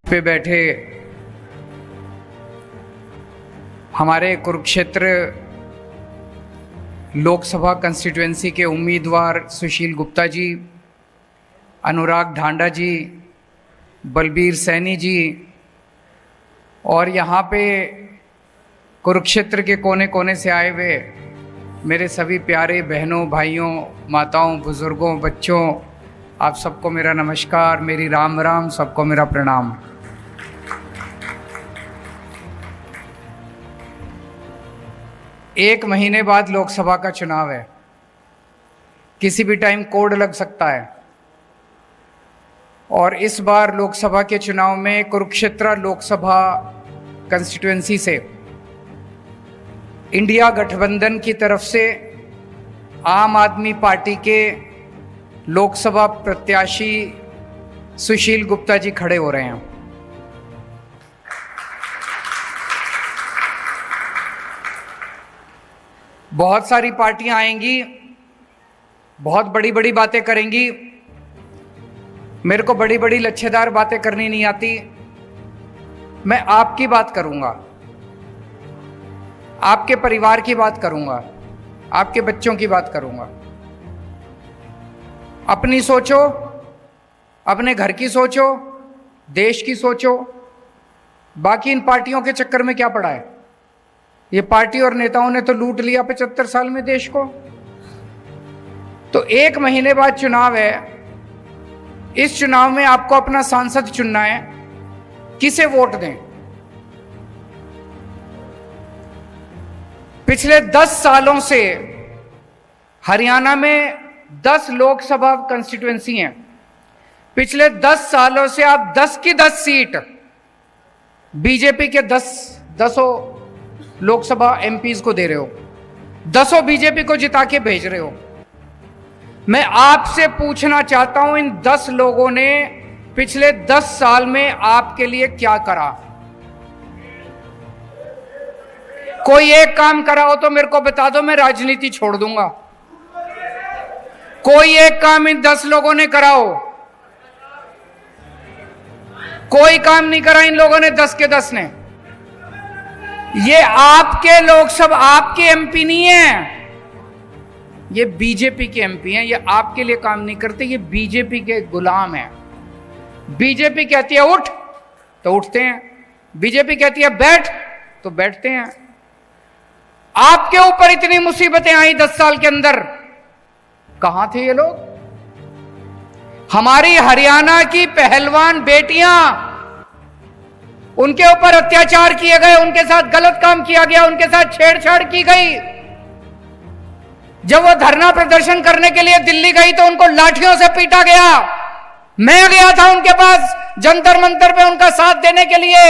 पे बैठे हमारे कुरुक्षेत्र लोकसभा कंस्टिट्यूएंसी के उम्मीदवार सुशील गुप्ता जी, अनुराग ढांडा जी, बलबीर सैनी जी और यहाँ पे कुरुक्षेत्र के कोने कोने से आए हुए मेरे सभी प्यारे बहनों, भाइयों, माताओं, बुजुर्गों, बच्चों, आप सबको मेरा नमस्कार, मेरी राम राम, सबको मेरा प्रणाम। एक महीने बाद लोकसभा का चुनाव है। किसी भी टाइम कोड लग सकता है और इस बार लोकसभा के चुनाव में कुरुक्षेत्र लोकसभा कंस्टिट्यूएंसी से इंडिया गठबंधन की तरफ से आम आदमी पार्टी के लोकसभा प्रत्याशी सुशील गुप्ता जी खड़े हो रहे हैं। बहुत सारी पार्टियां आएंगी, बहुत बड़ी बड़ी बातें करेंगी। मेरे को बड़ी बड़ी लच्छेदार बातें करनी नहीं आती। मैं आपकी बात करूंगा, आपके परिवार की बात करूंगा, आपके बच्चों की बात करूंगा। अपनी सोचो, अपने घर की सोचो, देश की सोचो। बाकी इन पार्टियों के चक्कर में क्या पड़ा है? ये पार्टी और नेताओं ने तो लूट लिया 75 साल में देश को। तो एक महीने बाद चुनाव है। इस चुनाव में आपको अपना सांसद चुनना है। किसे वोट दें? पिछले 10 सालों से हरियाणा में 10 लोकसभा कंस्टिट्यूएंसी हैं। पिछले 10 सालों से आप 10 की 10 सीट बीजेपी के 10 लोकसभा एमपीज को दे रहे हो, 10 बीजेपी को जिता के भेज रहे हो। मैं आपसे पूछना चाहता हूं, इन 10 लोगों ने पिछले 10 साल में आपके लिए क्या करा? कोई एक काम करा हो तो मेरे को बता दो, मैं राजनीति छोड़ दूंगा। कोई एक काम इन 10 लोगों ने करा हो? कोई काम नहीं करा इन लोगों ने, 10 के 10 ने। ये आपके लोकसभा, आपके एमपी नहीं है, ये बीजेपी के एमपी हैं। ये आपके लिए काम नहीं करते, ये बीजेपी के गुलाम हैं। बीजेपी कहती है उठ तो उठते हैं, बीजेपी कहती है बैठ तो बैठते हैं। आपके ऊपर इतनी मुसीबतें आई 10 साल के अंदर, कहां थे ये लोग? हमारी हरियाणा की पहलवान बेटियां, उनके ऊपर अत्याचार किए गए, उनके साथ गलत काम किया गया, उनके साथ छेड़छाड़ की गई। जब वो धरना प्रदर्शन करने के लिए दिल्ली गई तो उनको लाठियों से पीटा गया। मैं गया था उनके पास जंतर मंतर पे उनका साथ देने के लिए।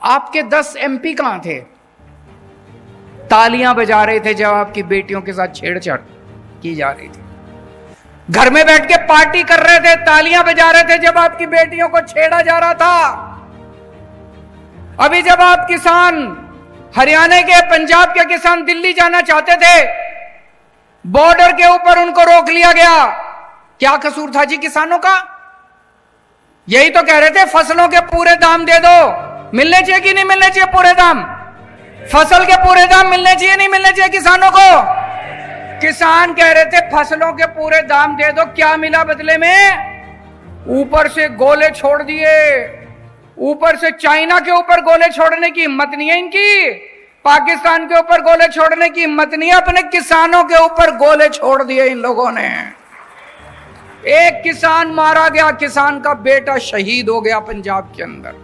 आपके 10 एमपी कहां थे? तालियां बजा रहे थे जब आपकी बेटियों के साथ छेड़छाड़ की जा रही थी। घर में बैठ के पार्टी कर रहे थे, तालियां बजा रहे थे जब आपकी बेटियों को छेड़ा जा रहा था। अभी जब आप किसान, हरियाणा के, पंजाब के किसान दिल्ली जाना चाहते थे, बॉर्डर के ऊपर उनको रोक लिया गया। क्या कसूर था जी किसानों का? यही तो कह रहे थे फसलों के पूरे दाम दे दो। मिलने चाहिए कि नहीं मिलने चाहिए पूरे दाम? फसल के पूरे दाम मिलने चाहिए नहीं मिलने चाहिए किसानों को? किसान कह रहे थे फसलों के पूरे दाम दे दो। क्या मिला बदले में? ऊपर से गोले छोड़ दिए। ऊपर से चाइना के ऊपर गोले छोड़ने की हिम्मत नहीं है इनकी, पाकिस्तान के ऊपर गोले छोड़ने की हिम्मत नहीं है, अपने किसानों के ऊपर गोले छोड़ दिए इन लोगों ने। एक किसान मारा गया, किसान का बेटा शहीद हो गया पंजाब के अंदर।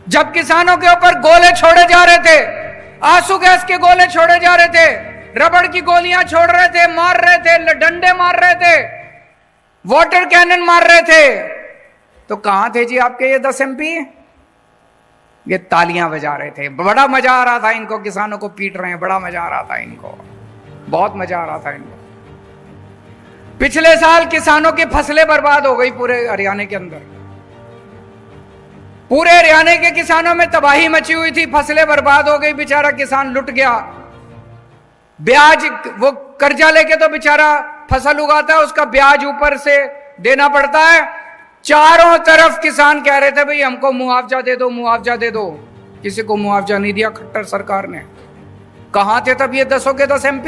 जब किसानों के ऊपर गोले छोड़े जा रहे थे, आंसू गैस के गोले छोड़े जा रहे थे, रबड़ की गोलियां छोड़ रहे थे, मार रहे थे, डंडे मार रहे थे, वाटर कैनन मार रहे थे, तो कहां थे जी आपके ये 10 एमपी? ये तालियां बजा रहे थे। बड़ा मजा आ रहा था इनको, किसानों को पीट रहे हैं, बड़ा मजा आ रहा था इनको, बहुत मजा आ रहा था इनको। पिछले साल किसानों की फसलें बर्बाद हो गई पूरे हरियाणा के अंदर। पूरे हरियाणा के किसानों में तबाही मची हुई थी, फसलें बर्बाद हो गई, बेचारा किसान लुट गया। ब्याज, वो कर्जा लेके तो बेचारा फसल उगाता है, उसका ब्याज ऊपर से देना पड़ता है। चारों तरफ किसान कह रहे थे भाई हमको मुआवजा दे दो, मुआवजा दे दो। किसी को मुआवजा नहीं दिया खट्टर सरकार ने। कहां थे तब ये 10 के 10 MP?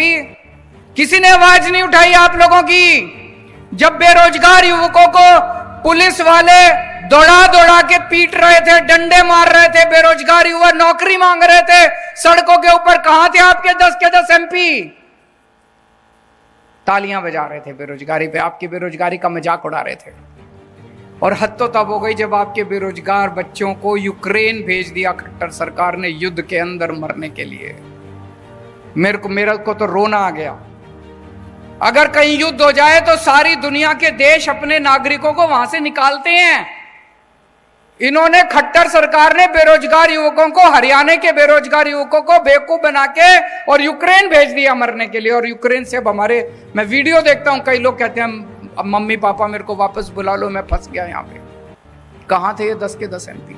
किसी ने आवाज नहीं उठाई आप लोगों की। जब बेरोजगार युवकों को पुलिस वाले दौड़ा दौड़ा के पीट रहे थे, डंडे मार रहे थे, बेरोजगार युवा नौकरी मांग रहे थे सड़कों के ऊपर, कहां थे आपके 10 के 10 MP? तालियां बजा रहे थे बेरोजगारी पे, आपकी बेरोजगारी का मजाक उड़ा रहे थे। और हद तो तब हो गई जब आपके बेरोजगार बच्चों को यूक्रेन भेज दिया खट्टर सरकार ने युद्ध के अंदर मरने के लिए। मेरे को तो रोना आ गया। अगर कहीं युद्ध हो जाए तो सारी दुनिया के देश अपने नागरिकों को वहां से निकालते हैं। इन्होंने खट्टर सरकार ने बेरोजगार युवकों को, हरियाणा के बेरोजगार युवकों को बेवकूफ बना के और यूक्रेन भेज दिया मरने के लिए। और यूक्रेन से अब हमारे, मैं वीडियो देखता हूं, कई लोग कहते हैं अब मम्मी पापा मेरे को वापस बुला लो, मैं फंस गया यहां पे। कहां थे ये 10 के 10 MP?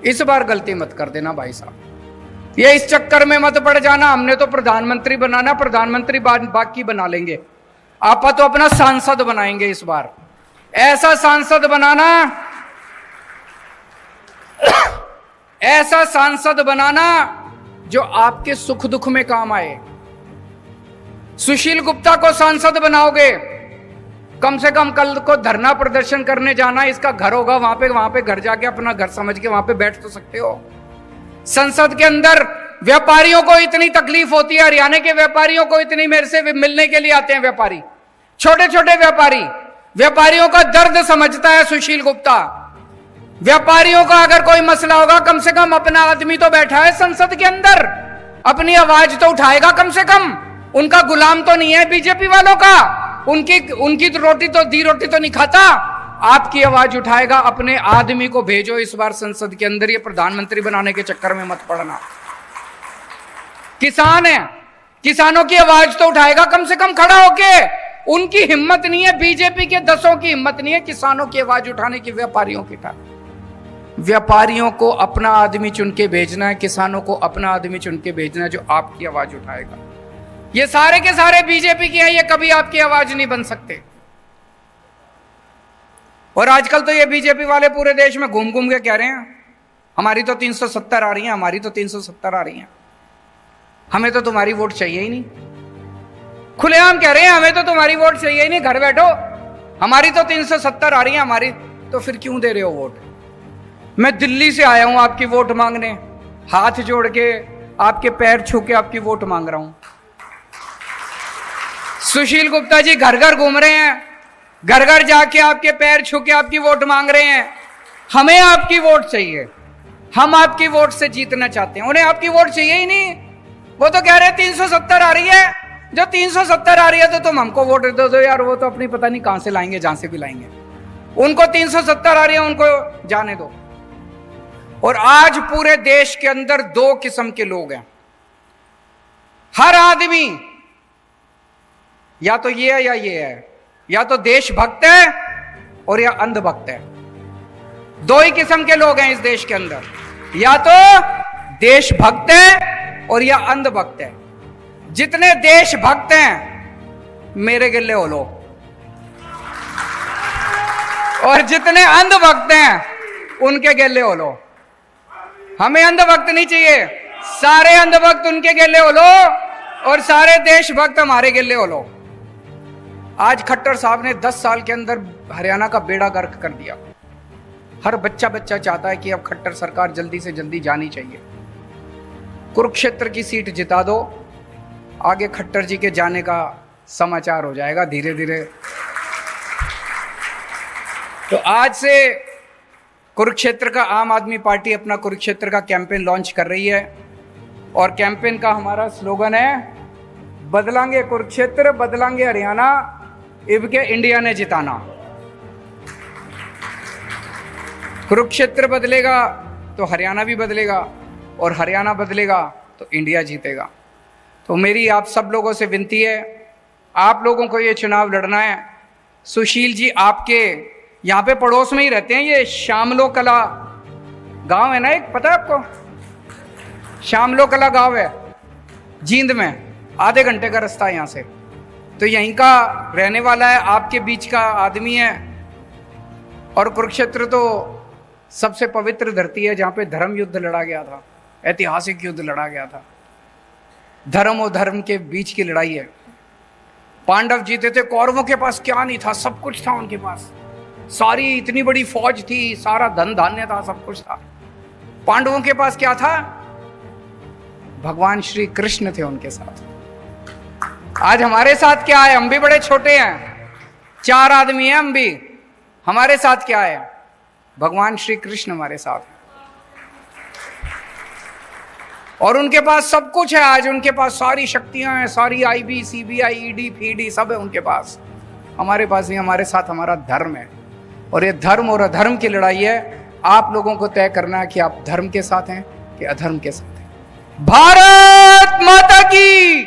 इस बार गलती मत कर देना भाई साहब, ये इस चक्कर में मत पड़ जाना हमने तो प्रधानमंत्री बनाना, प्रधानमंत्री बाकी बना लेंगे, आप तो अपना सांसद बनाएंगे इस बार। ऐसा सांसद बनाना, ऐसा सांसद बनाना जो आपके सुख दुख में काम आए। सुशील गुप्ता को सांसद बनाओगे, कम से कम कल को धरना प्रदर्शन करने जाना, इसका घर होगा वहां पे घर जाके अपना घर समझ के वहां पे बैठ तो सकते हो। संसद के अंदर व्यापारियों को इतनी तकलीफ होती है, हरियाणा के व्यापारियों को इतनी, मेरे से मिलने के लिए आते हैं व्यापारी, छोटे छोटे व्यापारी, व्यापारियों का दर्द समझता है सुशील गुप्ता। व्यापारियों का अगर कोई मसला होगा, कम से कम अपना आदमी तो बैठा है संसद के अंदर, अपनी आवाज तो उठाएगा कम से कम। उनका गुलाम तो नहीं है बीजेपी वालों का, उनकी तो रोटी तो नहीं खाता, आपकी आवाज उठाएगा। अपने आदमी को भेजो इस बार संसद के अंदर, ये प्रधानमंत्री बनाने के चक्कर में मत पड़ना। किसान है, किसानों की आवाज तो उठाएगा कम से कम खड़ा होके। उनकी हिम्मत नहीं है, बीजेपी के 10 की हिम्मत नहीं है किसानों की आवाज उठाने की, व्यापारियों की तरह। व्यापारियों को अपना आदमी चुन के भेजना है, किसानों को अपना आदमी चुन के भेजना है जो आपकी आवाज उठाएगा। ये सारे के सारे बीजेपी के हैं, ये कभी आपकी आवाज नहीं बन सकते। और आजकल तो ये बीजेपी वाले पूरे देश में घूम घूम के कह रहे हैं हमारी तो 370 आ रही है, हमारी तो 370 आ रही है, हमें तो तुम्हारी वोट चाहिए ही नहीं। खुलेआम कह रहे हैं हमें तो तुम्हारी वोट चाहिए ही नहीं, घर बैठो, हमारी तो 370 आ रही है हमारी। तो फिर क्यों दे रहे हो वोट? मैं दिल्ली से आया हूं आपकी वोट मांगने, हाथ जोड़ के आपके पैर छू के आपकी वोट मांग रहा हूं। सुशील गुप्ता जी घर घर घूम रहे हैं, घर घर जाके आपके पैर छू के आपकी वोट मांग रहे हैं। हमें आपकी वोट चाहिए, हम आपकी वोट से जीतना चाहते हैं, उन्हें आपकी वोट चाहिए ही नहीं। वो तो कह रहे हैं 370 आ रही है, जो 370 आ रही है तो तुम हमको वोट दे दो यार, वो तो अपनी पता नहीं कहां से लाएंगे, जहां से भी लाएंगे, उनको 370 आ रही है, उनको जाने दो। और आज पूरे देश के अंदर 2 किस्म के लोग हैं, हर आदमी या तो ये है या ये है, या तो देशभक्त है और या अंधभक्त है। 2 ही किस्म के लोग हैं इस देश के अंदर, या तो देशभक्त है और या अंधभक्त है। जितने देशभक्त हैं मेरे गिल्ले हो लो, और जितने अंधभक्त हैं उनके गिल्ले हो लो। हमें अंधभक्त नहीं चाहिए, सारे अंधभक्त उनके गिल्ले हो लो और सारे देशभक्त हमारे गिल्ले हो लो। आज खट्टर साहब ने 10 साल के अंदर हरियाणा का बेड़ा गर्क कर दिया। हर बच्चा चाहता है कि अब खट्टर सरकार जल्दी से जल्दी जानी चाहिए। कुरुक्षेत्र की सीट जिता दो, आगे खट्टर जी के जाने का समाचार हो जाएगा धीरे धीरे। तो आज से कुरुक्षेत्र का आम आदमी पार्टी अपना कुरुक्षेत्र का कैंपेन लॉन्च कर रही है, और कैंपेन का हमारा स्लोगन है बदलांगे कुरुक्षेत्र, बदलांगे हरियाणा, इबके इंडिया ने जिताना। कुरुक्षेत्र बदलेगा तो हरियाणा भी बदलेगा, और हरियाणा बदलेगा तो इंडिया जीतेगा। तो मेरी आप सब लोगों से विनती है, आप लोगों को ये चुनाव लड़ना है। सुशील जी आपके यहाँ पे पड़ोस में ही रहते हैं, ये श्यामलो कला गांव है ना एक, पता है आपको? श्यामलो कला गांव है जींद में, आधे घंटे का रास्ता है यहाँ से। तो यहीं का रहने वाला है, आपके बीच का आदमी है। और कुरुक्षेत्र तो सबसे पवित्र धरती है जहां पे धर्म युद्ध लड़ा गया था, ऐतिहासिक युद्ध लड़ा गया था। धर्म और धर्म के बीच की लड़ाई है। पांडव जीते थे, कौरवों के पास क्या नहीं था, सब कुछ था उनके पास, सारी इतनी बड़ी फौज थी, सारा धन धान्य था, सब कुछ था। पांडवों के पास क्या था? भगवान श्री कृष्ण थे उनके साथ। आज हमारे साथ क्या है? हम भी बड़े छोटे हैं, 4 आदमी हैं हम भी, हमारे साथ क्या है? भगवान श्री कृष्ण हमारे साथ है। और उनके पास सब कुछ है। आज उनके पास सारी शक्तियां हैं, सारी आईबी, सीबीआई, ईडी, फीडी सब है उनके पास। हमारे पास नहीं, हमारे साथ हमारा धर्म है। और ये धर्म और अधर्म की लड़ाई है। आप लोगों को तय करना है कि आप धर्म के साथ हैं कि अधर्म के साथ हैं। भारत माता की